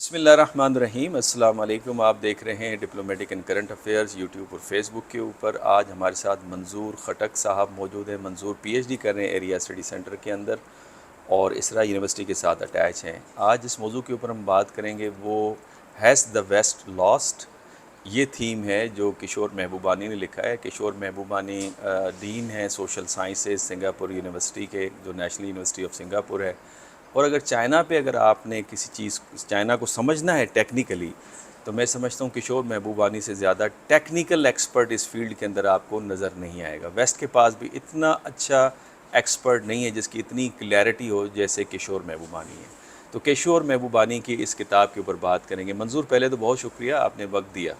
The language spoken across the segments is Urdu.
بسم اللہ الرحمن الرحیم. السلام علیکم. آپ دیکھ رہے ہیں diplomatic and current affairs YouTube اور فیس بک کے اوپر. آج ہمارے ساتھ منظور خٹک صاحب موجود ہیں. منظور پی ایچ ڈی کر رہے ہیں ایریا اسٹڈی سینٹر کے اندر اور اسرا یونیورسٹی کے ساتھ اٹیچ ہیں. آج جس موضوع کے اوپر ہم بات کریں گے وہ ہیز دا ویسٹ لاسٹ. یہ تھیم ہے جو کشور محبوبانی نے لکھا ہے. کشور محبوبانی ڈین ہیں سوشل سائنسز سنگاپور یونیورسٹی کے، جو نیشنل یونیورسٹی آف سنگاپور ہے. اور اگر چائنا پہ اگر آپ نے کسی چیز چائنا کو سمجھنا ہے ٹیکنیکلی، تو میں سمجھتا ہوں کشور محبوبانی سے زیادہ ٹیکنیکل ایکسپرٹ اس فیلڈ کے اندر آپ کو نظر نہیں آئے گا. ویسٹ کے پاس بھی اتنا اچھا ایکسپرٹ نہیں ہے جس کی اتنی کلیئرٹی ہو جیسے کشور محبوبانی ہے. تو کشور محبوبانی کی اس کتاب کے اوپر بات کریں گے. منظور پہلے تو بہت شکریہ، آپ نے وقت دیا.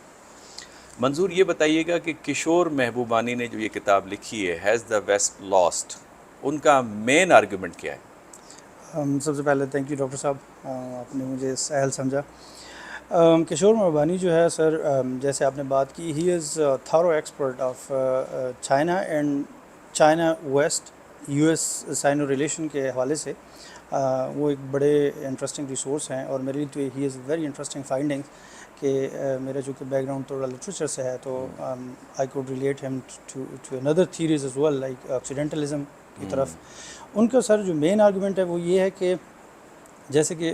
منظور یہ بتائیے گا کہ کشور محبوبانی نے جو یہ کتاب لکھی ہے ہیز دا ویسٹ لاسٹ، ان کا مین آرگومنٹ کیا ہے؟ سب سے پہلے تھینک یو ڈاکٹر صاحب، آپ نے مجھے اس اہل سمجھا. کشور محبوبانی جو ہے سر، جیسے آپ نے بات کی، he is thorough expert of China and China west U S Sino relation کے حوالے سے. وہ ایک بڑے انٹرسٹنگ ریسورس ہیں اور میرے لیے تو ہی از ویری انٹرسٹنگ فائنڈنگ کہ میرا جو کہ بیک گراؤنڈ تھوڑا لٹریچر سے ہے، تو I could relate him to اندر theories as well like occidentalism کی طرف. ان کا سر جو مین آرگومنٹ ہے وہ یہ ہے کہ جیسے کہ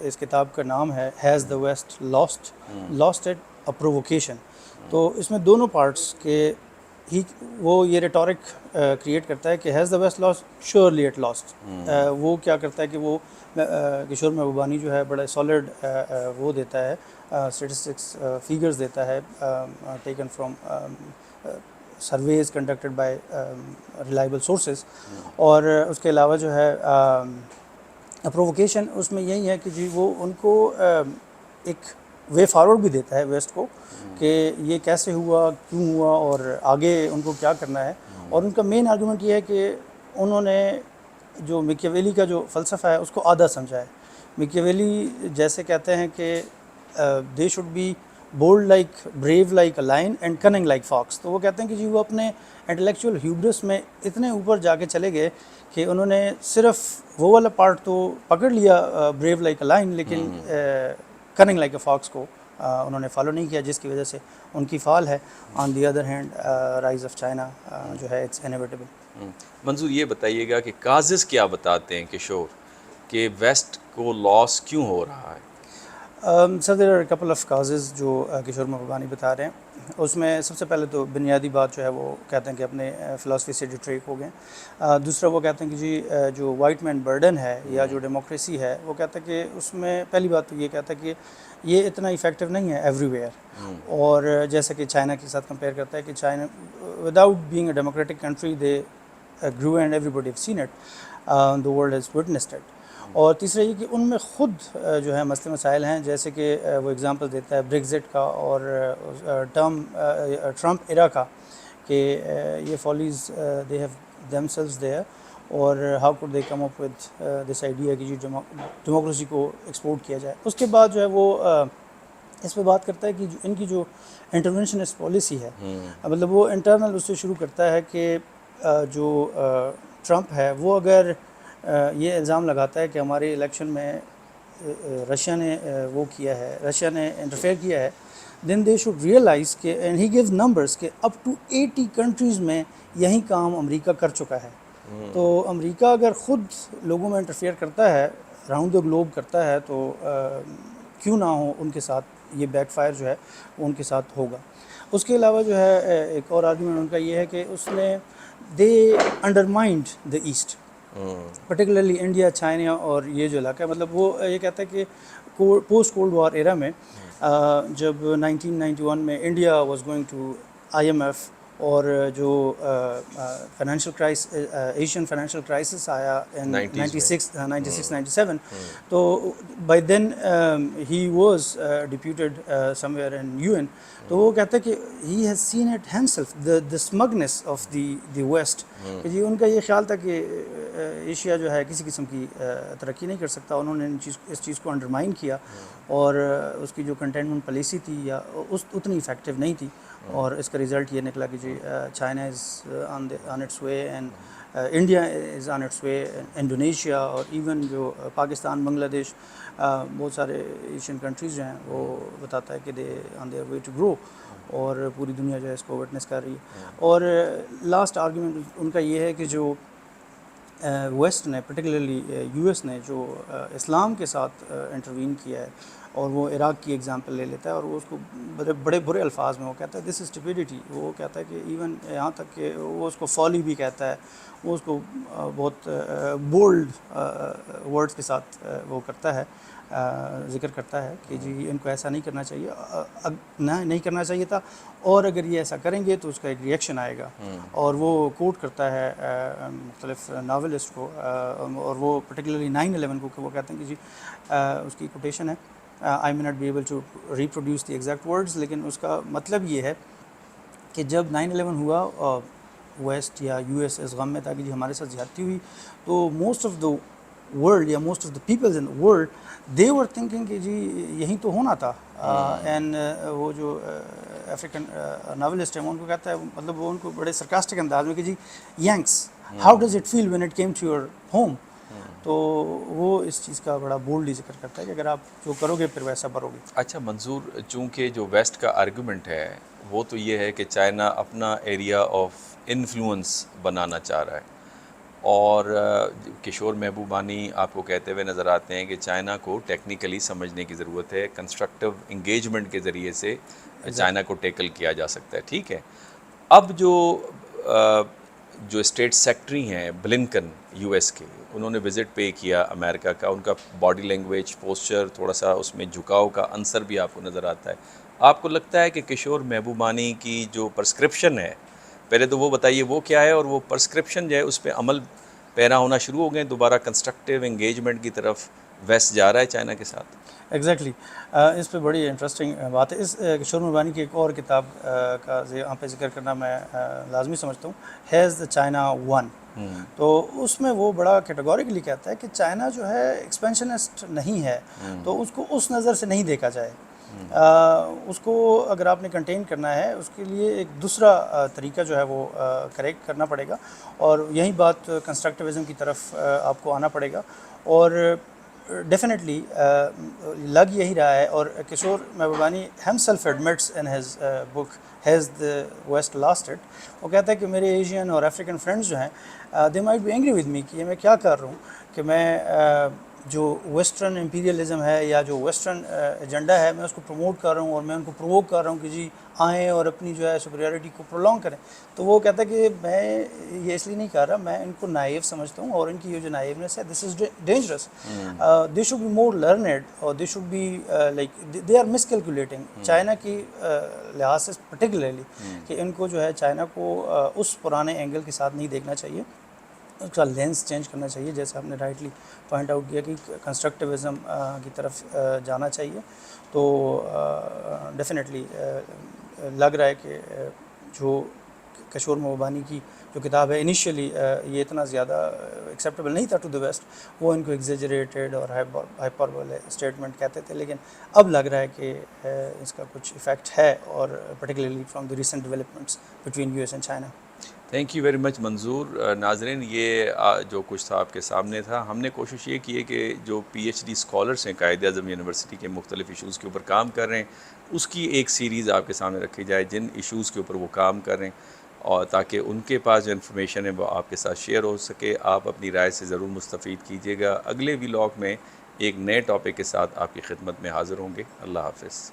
اس کتاب کا نام ہے has the waste lost it a provocation. تو اس میں دونوں پارٹس کے وہ یہ ریٹورک کریٹ کرتا ہے کہ has the waste last surely at last. وہ کیا کرتا ہے کہ وہ کشور محبوبانی جو ہے بڑا سالڈ وہ دیتا ہے، اسٹیٹسٹکس فیگرز دیتا ہے taken from services conducted by reliable sources. اور اس کے علاوہ جو ہے پروووکیشن اس میں یہی ہے کہ جی وہ ان کو ایک وے فارورڈ بھی دیتا ہے ویسٹ کو کہ یہ کیسے ہوا، کیوں ہوا اور آگے ان کو کیا کرنا ہے. اور ان کا مین آرگومنٹ یہ ہے کہ انہوں نے جو میکیاویلی کا جو فلسفہ ہے اس کو آدھا سمجھا ہے. میکیاویلی جیسے کہتے ہیں کہ they should be bold like brave like a lion and cunning like fox. تو وہ کہتے ہیں کہ جی وہ اپنے انٹلیکچوئل ہیوبرس میں اتنے اوپر جا کے چلے گئے کہ انہوں نے صرف وہ والا پارٹ تو پکڑ لیا بریو لائک اے لائن، لیکن کننگ لائک اے فاکس کو انہوں نے فالو نہیں کیا، جس کی وجہ سے ان کی فال ہے. On the other hand rise of China جو ہے اٹس انیویٹیبل. منظور یہ بتائیے گا کہ کازز کیا بتاتے ہیں کشور کہ ویسٹ کو لاس کیوں ہو رہا ہے؟ Sir there are couple of causes جو کشور محبوبانی بتا رہے ہیں. اس میں سب سے پہلے تو بنیادی بات جو ہے وہ کہتے ہیں کہ اپنے فلاسفی سے ڈٹریک ہو گئے. دوسرا وہ کہتے ہیں کہ جی جو وائٹ مین برڈن ہے یا جو ڈیموکریسی ہے، وہ کہتا ہے کہ اس میں پہلی بات تو یہ کہتا ہے کہ یہ اتنا افیکٹو نہیں ہے ایوری ویئر. اور جیسے کہ چائنا کے ساتھ کمپیئر کرتا ہے کہ China without being a democratic country they grew and everybody have seen it, the world has witnessed it. اور تیسرا یہ کہ ان میں خود جو ہے مسئلے مسائل ہیں، جیسے کہ وہ اگزامپل دیتا ہے بریگزٹ کا اور ٹرمپ ایرا کا، کہ یہ follies they have themselves there, اور how could they come up with this idea کہ جی ڈیموکریسی کو ایکسپورٹ کیا جائے. اس کے بعد جو ہے وہ اس پہ بات کرتا ہے کہ ان کی جو انٹرونشنسٹ پالیسی ہے، مطلب وہ انٹرنل اس سے شروع کرتا ہے کہ جو ٹرمپ ہے وہ اگر یہ الزام لگاتا ہے کہ ہمارے الیکشن میں رشیا نے وہ کیا ہے، رشیا نے انٹرفیئر کیا ہے، دین دے شوڈ ریئلائز کہ اینڈ ہی گیوز نمبرز کہ اپ ٹو 80 کنٹریز میں یہی کام امریکہ کر چکا ہے. تو امریکہ اگر خود لوگوں میں انٹرفیئر کرتا ہے، راؤنڈ دا گلوب کرتا ہے، تو کیوں نہ ہو ان کے ساتھ یہ بیک فائر جو ہے وہ ان کے ساتھ ہوگا. اس کے علاوہ جو ہے ایک اور آرگومنٹ ان کا یہ ہے کہ اس نے دے انڈرمائنڈ دا ایسٹ، پرٹیکولرلی انڈیا، چائنا اور یہ جو علاقہ ہے. مطلب وہ یہ کہتا ہے کہ پوسٹ کولڈ وار ایرا میں جب 1991 میں India was going to IMF اور جو فائنینشیل ایشین فائنینشیل کرائسس آیا ان 96-97، تو by then he was deputed somewhere in UN. تو وہ کہتا ہے کہ he has seen it himself the smugness of the West, کہ جی ان کا یہ خیال تھا کہ ایشیا جو ہے کسی قسم کی ترقی نہیں کر سکتا. انہوں نے اس چیز کو انڈرمائن کیا اور اس کی جو کنٹینمنٹ پالیسی تھی یا اتنی افیکٹو نہیں تھی، اور اس کا رزلٹ یہ نکلا کہ جی China is on its way and India is on its way, Indonesia, اور ایون جو پاکستان, بنگلہ دیش, بہت سارے ایشین کنٹریز جو ہیں وہ بتاتا ہے کہ دے on their way to grow, اور پوری دنیا جو ہے اس کو وٹنس کر رہی ہے. اور لاسٹ آرگیومنٹ ان کا یہ ہے کہ جو ویسٹ نے, پرٹیکولرلی یو ایس نے, جو اسلام کے ساتھ انٹروین کیا ہے, اور وہ عراق کی ایگزامپل لے لیتا ہے, اور وہ اس کو بڑے برے الفاظ میں وہ کہتا ہے دس از اسٹوپیڈیٹی. وہ کہتا ہے کہ ایون یہاں تک کہ وہ اس کو فالی بھی کہتا ہے, وہ اس کو بہت بولڈ ورڈز کے ساتھ وہ کرتا ہے, ذکر کرتا ہے کہ جی ان کو ایسا نہیں کرنا چاہیے, نہیں کرنا چاہیے تھا, اور اگر یہ ایسا کریں گے تو اس کا ایک ریئیکشن آئے گا. اور وہ کوٹ کرتا ہے مختلف ناولسٹ کو, اور وہ پرٹیکولرلی 9/11 کو وہ کہتے ہیں کہ جی اس کی کوٹیشن ہے, I may not be able to reproduce the exact words, لیکن اس کا مطلب یہ ہے کہ جب 9/11 ہوا, ویسٹ یا یو ایس اس غم میں تھا کہ جی ہمارے ساتھ زیادتی ہوئی, تو موسٹ آف دا ورلڈ یا most of the peoples in the world they were thinking کہ جی یہیں تو ہونا تھا. اینڈ وہ جو افریقن ناولسٹ ہے وہ ان کو کہتا ہے, مطلب وہ ان کو بڑے سرکاسٹک انداز میں کہ جی Yanks how does it feel when it came to your home. تو وہ اس چیز کا بڑا بولڈلی ذکر کرتا ہے کہ اگر آپ جو کرو گے پھر ویسا بھرو گے. اچھا منظور, چونکہ جو ویسٹ کا آرگومنٹ ہے وہ تو یہ ہے کہ چائنا اپنا ایریا آف انفلوئنس بنانا چاہ رہا ہے, اور کشور محبوبانی آپ کو کہتے ہوئے نظر آتے ہیں کہ چائنا کو ٹیکنیکلی سمجھنے کی ضرورت ہے, کنسٹرکٹیو انگیجمنٹ کے ذریعے سے چائنا کو ٹیکل کیا جا سکتا ہے. ٹھیک ہے, اب جو اسٹیٹ سیکٹری ہیں بلنکن یو ایس کے, انہوں نے وزٹ پے کیا امریکہ کا, ان کا باڈی لینگویج, پوسچر, تھوڑا سا اس میں جھکاؤ کا عنصر بھی آپ کو نظر آتا ہے. آپ کو لگتا ہے کہ کشور محبوبانی کی جو پرسکرپشن ہے, پہلے تو وہ بتائیے وہ کیا ہے, اور وہ پرسکرپشن جو ہے اس پہ عمل پیرا ہونا شروع ہو گئے, دوبارہ کنسٹرکٹیو انگیجمنٹ کی طرف ویسٹ جا رہا ہے چائنا کے ساتھ؟ ایگزیکٹلی, اس پہ بڑی انٹرسٹنگ بات ہے. اس کشور محبوبانی کی ایک اور کتاب کا یہاں پہ ذکر کرنا میں لازمی سمجھتا ہوں, ہیز دا چائنا ون. تو اس میں وہ بڑا کیٹیگوریکلی کہتا ہے کہ چائنا جو ہے ایکسپینشنسٹ نہیں ہے, تو اس کو اس نظر سے نہیں دیکھا جائے. اس کو اگر آپ نے کنٹین کرنا ہے, اس کے لیے ایک دوسرا طریقہ جو ہے وہ کریکٹ کرنا پڑے گا, اور یہی بات کنسٹرکٹیوزم کی طرف آپ کو آنا پڑے گا. اور ڈیفینیٹلی لگ یہی رہا ہے, اور Kishore Mahbubani himself admits in his book has the waste lost it. وہ کہتا ہے کہ میرے ایشین اور افریقن فرینڈز جو ہیں they might be angry with me کہ یہ میں کیا کر رہا ہوں, کہ میں جو ویسٹرن امپیریلزم ہے یا جو ویسٹرن ایجنڈا ہے میں اس کو پروموٹ کر رہا ہوں, اور میں ان کو پرووک کر رہا ہوں کہ جی آئیں اور اپنی جو ہے سپریورٹی کو پرولونگ کریں. تو وہ کہتا ہے کہ میں یہ اس لیے نہیں کر رہا, میں ان کو نائیو سمجھتا ہوں, اور ان کی یہ جو نائیونیس ہے this is dangerous. They should be more learned, اور they should be like they are miscalculating China کی لحاظ سے پرٹیکولرلی, کہ ان کو جو ہے چائنا کو اس پرانے اینگل کے ساتھ نہیں دیکھنا چاہیے, اس کا لینس چینج کرنا چاہیے, جیسے آپ نے رائٹلی پوائنٹ آؤٹ کیا کہ کنسٹرکٹیوزم کی طرف جانا چاہیے. تو ڈیفینیٹلی لگ رہا ہے کہ جو کشور محبوبانی کی جو کتاب ہے انیشیلی یہ اتنا زیادہ ایکسیپٹیبل نہیں تھا ٹو دا ویسٹ, وہ ان کو ایگزیجریٹڈ اور ہائپربول اسٹیٹمنٹ کہتے تھے, لیکن اب لگ رہا ہے کہ اس کا کچھ ایفیکٹ ہے, اور particularly from the recent developments between U S and China. Thank you very much Manzoor. ناظرین, یہ جو کچھ تھا آپ کے سامنے تھا. ہم نے کوشش یہ کی ہے کہ جو پی ایچ ڈی اسکالرس ہیں قائد اعظم یونیورسٹی کے مختلف ایشوز کے اوپر کام کر رہے ہیں, اس کی ایک سیریز آپ کے سامنے رکھی جائے جن ایشوز کے اوپر وہ کام کر رہے ہیں, اور تاکہ ان کے پاس جو انفارمیشن ہے وہ آپ کے ساتھ شیئر ہو سکے. آپ اپنی رائے سے ضرور مستفید کیجیے گا. اگلے ولاگ میں ایک نئے ٹاپک کے ساتھ آپ کی خدمت میں حاضر ہوں گے. اللہ حافظ.